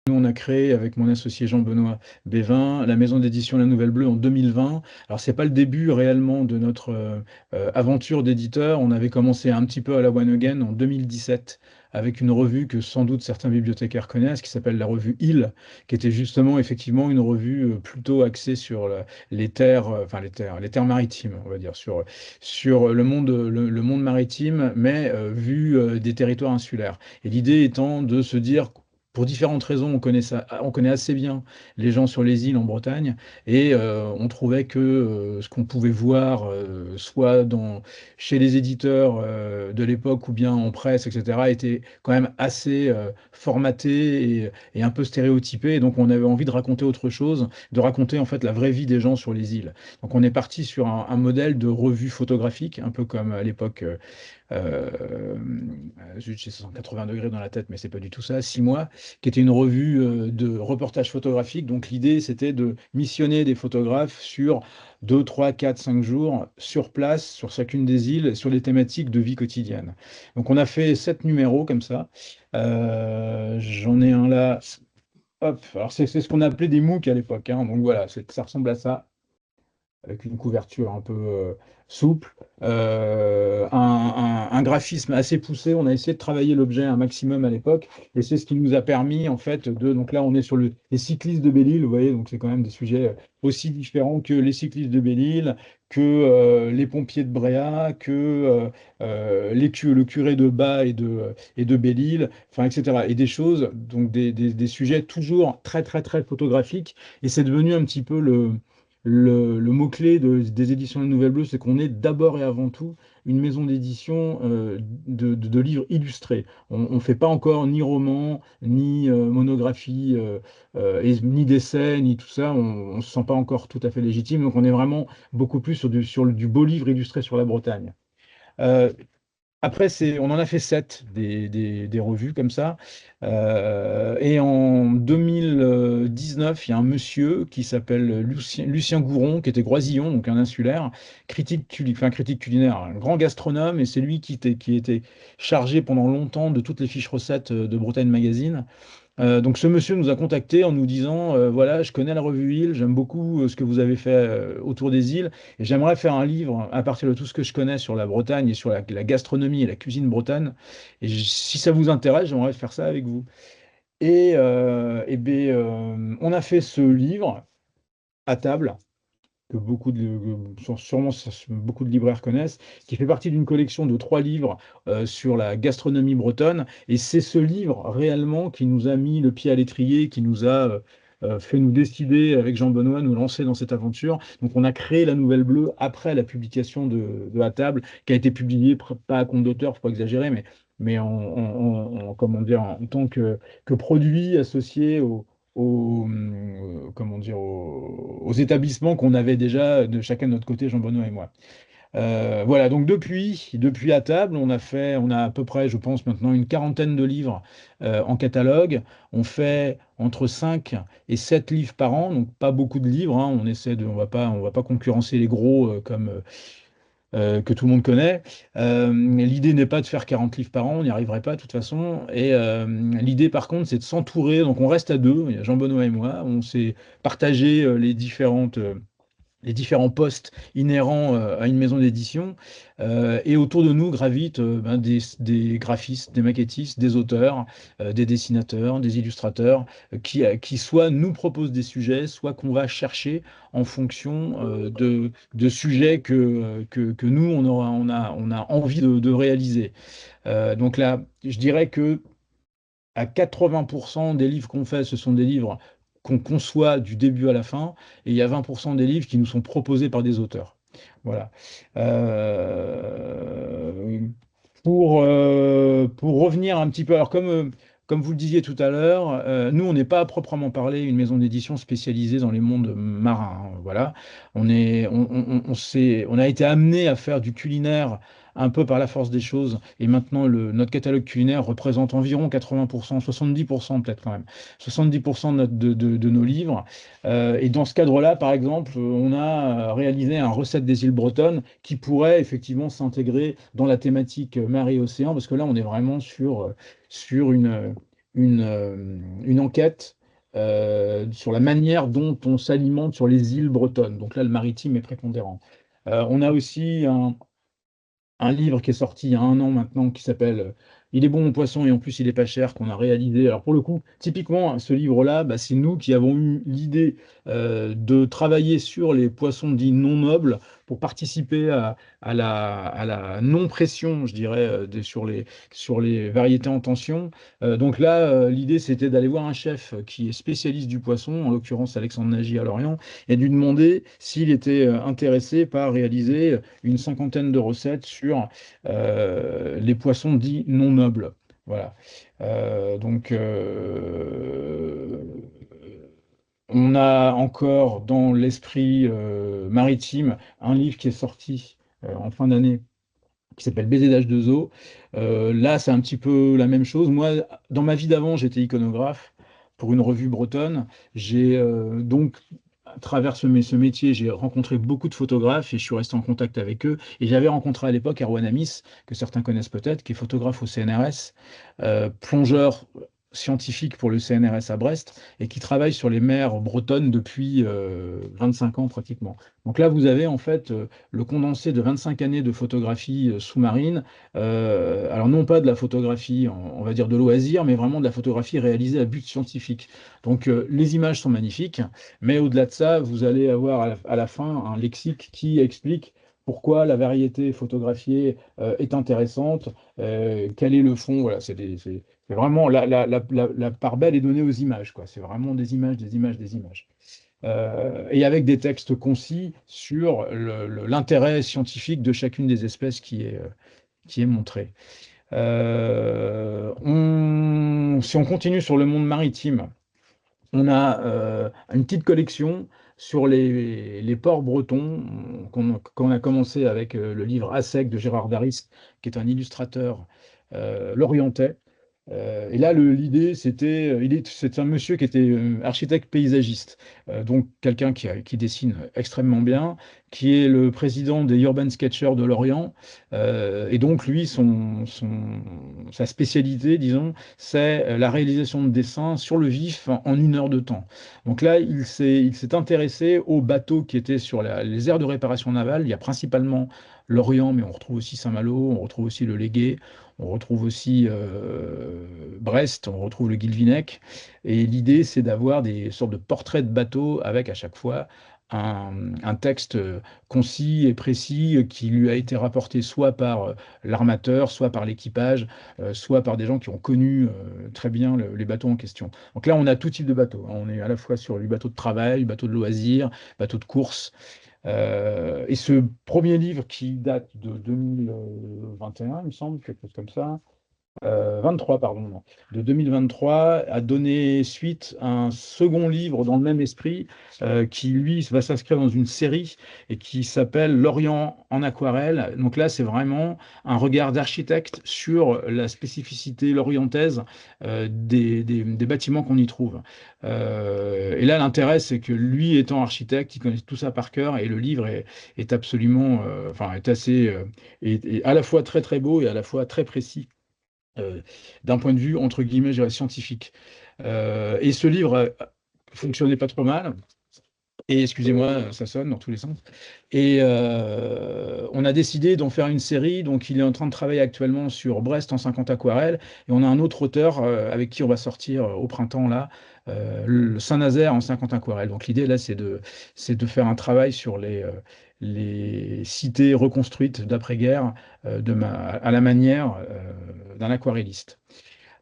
Nous, on a créé avec mon associé Jean-Benoît Bévin la maison d'édition La Nouvelle Bleue en 2020. Alors, c'est pas le début réellement de notre aventure d'éditeur. On avait commencé un petit peu à la One Again en 2017 avec une revue que sans doute certains bibliothécaires connaissent, qui s'appelle la revue Il, qui était justement effectivement une revue plutôt axée sur les terres, enfin les terres maritimes, on va dire, sur le monde maritime, mais vu des territoires insulaires. Et l'idée étant de se dire pour différentes raisons, on connaît assez bien les gens sur les îles en Bretagne et on trouvait que ce qu'on pouvait voir, soit chez les éditeurs de l'époque ou bien en presse, etc., était quand même assez formaté et un peu stéréotypé. Et donc on avait envie de raconter autre chose, de raconter en fait la vraie vie des gens sur les îles. Donc on est parti sur un modèle de revue photographique, un peu comme à l'époque euh, zut, j'ai 180 degrés dans la tête, mais c'est pas du tout ça, 6 mois, qui était une revue de reportage photographique. Donc l'idée, c'était de missionner des photographes sur 2, 3, 4, 5 jours sur place, sur chacune des îles, sur les thématiques de vie quotidienne. Donc on a fait 7 numéros comme ça. J'en ai un là. Hop, alors c'est ce qu'on appelait des MOOC à l'époque, hein. Donc voilà, ça ressemble à ça avec une couverture un peu souple, un graphisme assez poussé. On a essayé de travailler l'objet un maximum à l'époque, et c'est ce qui nous a permis en fait de. Donc là, on est sur les cyclistes de Belle-Île, vous voyez, donc c'est quand même des sujets aussi différents que les cyclistes de Belle-Île, que les pompiers de Bréa, que le curé de Bas et de Belle-Île, enfin, etc. Et des choses, donc des sujets toujours très, très, très photographiques, et c'est devenu un petit peu le mot-clé des éditions de Nouvelle Bleue, c'est qu'on est d'abord et avant tout une maison d'édition de livres illustrés. On ne fait pas encore ni roman, ni monographie, ni d'essai, ni tout ça. On ne se sent pas encore tout à fait légitime. Donc on est vraiment beaucoup plus sur du beau livre illustré sur la Bretagne. Euh, Après, on en a fait 7 des revues comme ça. Et en 2019, il y a un monsieur qui s'appelle Lucien Gouron, qui était groisillon, donc un insulaire, critique culinaire, un grand gastronome, et c'est lui qui était chargé pendant longtemps de toutes les fiches recettes de Bretagne Magazine. Donc ce monsieur nous a contactés en nous disant, voilà, je connais la revue Île, j'aime beaucoup ce que vous avez fait autour des îles, et j'aimerais faire un livre à partir de tout ce que je connais sur la Bretagne et sur la gastronomie et la cuisine bretonne. Et si ça vous intéresse, j'aimerais faire ça avec vous. On a fait ce livre à table que sûrement beaucoup de libraires connaissent, qui fait partie d'une collection de 3 livres sur la gastronomie bretonne. Et c'est ce livre réellement qui nous a mis le pied à l'étrier, qui nous a fait nous décider, avec Jean-Benoît, nous lancer dans cette aventure. Donc on a créé la Nouvelle Bleue après la publication de À table, qui a été publiée pas à compte d'auteur, faut pas exagérer, mais comment dire, en tant que produit associé comment dire, aux établissements qu'on avait déjà de chacun de notre côté, Jean-Benoît et moi. Voilà, donc depuis à table, on a à peu près, je pense maintenant, une quarantaine de livres en catalogue. On fait entre 5 et 7 livres par an, donc pas beaucoup de livres, hein. On va pas concurrencer les gros que tout le monde connaît. L'idée n'est pas de faire 40 livres par an, on n'y arriverait pas de toute façon. Et l'idée, par contre, c'est de s'entourer. Donc, on reste à deux, il y a Jean-Benoît et moi. On s'est partagé les différents postes inhérents à une maison d'édition. Et autour de nous gravitent des graphistes, des maquettistes, des auteurs, des dessinateurs, des illustrateurs, qui soit nous proposent des sujets, soit qu'on va chercher en fonction de sujets que nous, on a envie de réaliser. Donc là, je dirais que à 80% des livres qu'on fait, ce sont des livres qu'on conçoit du début à la fin, et il y a 20% des livres qui nous sont proposés par des auteurs. Voilà. Euh, pour revenir un petit peu, alors comme vous le disiez tout à l'heure, nous, on n'est pas à proprement parler une maison d'édition spécialisée dans les mondes marins, hein. Voilà. On a été amené à faire du culinaire un peu par la force des choses. Et maintenant, notre catalogue culinaire représente environ 80%, 70% peut-être quand même, 70% de nos livres. Et dans ce cadre-là, par exemple, on a réalisé un recette des îles bretonnes qui pourrait effectivement s'intégrer dans la thématique mer et océan, parce que là, on est vraiment sur une enquête sur la manière dont on s'alimente sur les îles bretonnes. Donc là, le maritime est prépondérant. On a aussi un livre qui est sorti il y a un an maintenant qui s'appelle Il est bon mon poisson et en plus il est pas cher qu'on a réalisé. Alors pour le coup, typiquement, ce livre-là, bah, c'est nous qui avons eu l'idée de travailler sur les poissons dits non nobles pour participer à la non-pression, je dirais, sur les variétés en tension. Donc là, l'idée c'était d'aller voir un chef qui est spécialiste du poisson, en l'occurrence Alexandre Nagy à Lorient, et de lui demander s'il était intéressé par réaliser une cinquantaine de recettes sur les poissons dits non nobles. Voilà. Donc, on a encore dans l'esprit maritime un livre qui est sorti en fin d'année qui s'appelle Baiser d'H2O. Là, c'est un petit peu la même chose. Moi, dans ma vie d'avant, j'étais iconographe pour une revue bretonne. J'ai donc, à travers ce métier, j'ai rencontré beaucoup de photographes et je suis resté en contact avec eux. Et j'avais rencontré à l'époque Erwan Amis, que certains connaissent peut-être, qui est photographe au CNRS, plongeur scientifique pour le CNRS à Brest et qui travaille sur les mers bretonnes depuis 25 ans pratiquement. Donc là, vous avez en fait le condensé de 25 années de photographie sous-marine, alors non pas de la photographie, on va dire de loisir, mais vraiment de la photographie réalisée à but scientifique. Donc les images sont magnifiques, mais au-delà de ça, vous allez avoir à la fin un lexique qui explique pourquoi la variété photographiée est intéressante, quel est le fond, voilà, c'est vraiment la part belle est donnée aux images, quoi. C'est vraiment des images, des images, des images et avec des textes concis sur l'intérêt scientifique de chacune des espèces qui est montré. Si on continue sur le monde maritime, on a une petite collection sur les ports bretons qu'on a commencé avec le livre À sec de Gérard Daris, qui est un illustrateur lorientais. Et là, l'idée, c'était, c'est un monsieur qui était architecte paysagiste, donc quelqu'un qui dessine extrêmement bien, qui est le président des Urban Sketchers de Lorient. Et donc, lui, sa spécialité, disons, c'est la réalisation de dessins sur le vif en 1 heure de temps. Donc là, il s'est intéressé aux bateaux qui étaient sur les aires de réparation navale. Il y a principalement Lorient, mais on retrouve aussi Saint-Malo, on retrouve aussi le Légué. On retrouve aussi Brest, on retrouve le Guilvinec. Et l'idée, c'est d'avoir des sortes de portraits de bateaux avec à chaque fois un texte concis et précis qui lui a été rapporté soit par l'armateur, soit par l'équipage, soit par des gens qui ont connu très bien les bateaux en question. Donc là, on a tout type de bateaux, hein. On est à la fois sur du bateau de travail, du bateau de loisirs, bateau de course. Et ce premier livre qui date de 2021, il me semble, quelque chose comme ça, 23, pardon, non, de 2023, a donné suite à un second livre dans le même esprit, qui, lui, va s'inscrire dans une série et qui s'appelle L'Orient en aquarelle. Donc là, c'est vraiment un regard d'architecte sur la spécificité lorientaise des bâtiments qu'on y trouve. Et là, l'intérêt, c'est que lui, étant architecte, il connaît tout ça par cœur et le livre est absolument, enfin, est assez, est à la fois très très beau et à la fois très précis d'un point de vue, entre guillemets, je dirais, scientifique. Et ce livre fonctionnait pas trop mal. Et excusez-moi, ça sonne dans tous les sens. Et on a décidé d'en faire une série. Donc, il est en train de travailler actuellement sur Brest en 50 aquarelles. Et on a un autre auteur avec qui on va sortir au printemps, là, le Saint-Nazaire en 50 aquarelles. Donc, l'idée, là, c'est de faire un travail sur les cités reconstruites d'après-guerre à la manière d'un aquarelliste.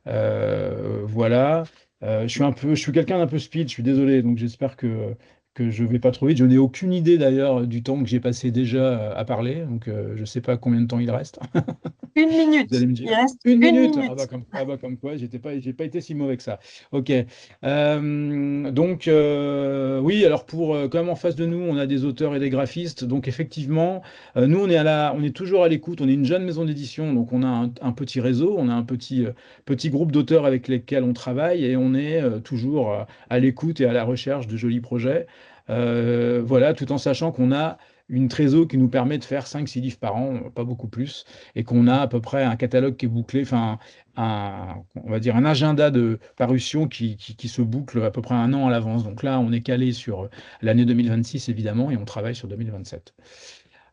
Voilà. Je suis quelqu'un d'un peu speed, je suis désolé, donc j'espère que je vais pas trop vite. Je n'ai aucune idée d'ailleurs du temps que j'ai passé déjà à parler, donc je ne sais pas combien de temps il reste. Une Vous allez minute. me Il dire. reste Une une minute? minute. Ah bah comme quoi, j'ai pas été si mauvais que ça. Ok. Donc oui, alors comme en face de nous, on a des auteurs et des graphistes. Donc effectivement, nous on est toujours à l'écoute. On est une jeune maison d'édition, donc on a un petit réseau, on a un petit groupe d'auteurs avec lesquels on travaille et on est toujours à l'écoute et à la recherche de jolis projets. Voilà, tout en sachant qu'on a une trésor qui nous permet de faire 5-6 livres par an, pas beaucoup plus, et qu'on a à peu près un catalogue qui est bouclé, enfin, on va dire un agenda de parution qui se boucle à peu près un an à l'avance. Donc là, on est calé sur l'année 2026, évidemment, et on travaille sur 2027.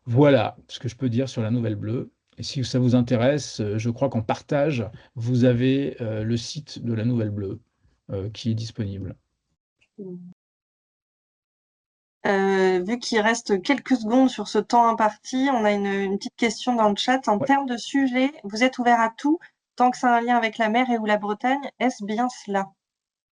Voilà ce que je peux dire sur la Nouvelle Bleue. Et si ça vous intéresse, je crois qu'en partage, vous avez le site de la Nouvelle Bleue qui est disponible. Vu qu'il reste quelques secondes sur ce temps imparti, on a une petite question dans le chat. En Ouais. termes de sujet, vous êtes ouvert à tout tant que ça a un lien avec la mer et ou la Bretagne. Est-ce bien cela?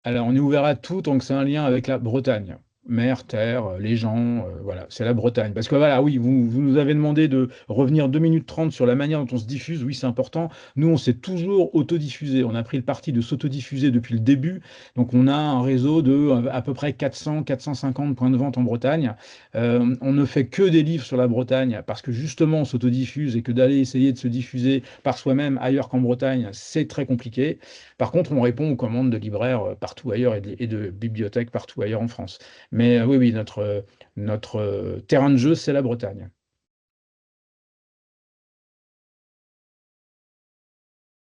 Alors, on est ouvert à tout tant que c'est un lien avec la Bretagne. Mer, terre, les gens, voilà, c'est la Bretagne. Parce que voilà, oui, vous nous avez demandé de revenir 2 minutes 30 sur la manière dont on se diffuse. Oui, c'est important. Nous, on s'est toujours autodiffusé. On a pris le parti de s'autodiffuser depuis le début. Donc, on a un réseau de à peu près 400, 450 points de vente en Bretagne. On ne fait que des livres sur la Bretagne parce que justement, on s'autodiffuse et que d'aller essayer de se diffuser par soi-même ailleurs qu'en Bretagne, c'est très compliqué. Par contre, on répond aux commandes de libraires partout ailleurs et de bibliothèques partout ailleurs en France. Mais oui, oui, notre terrain de jeu, c'est la Bretagne.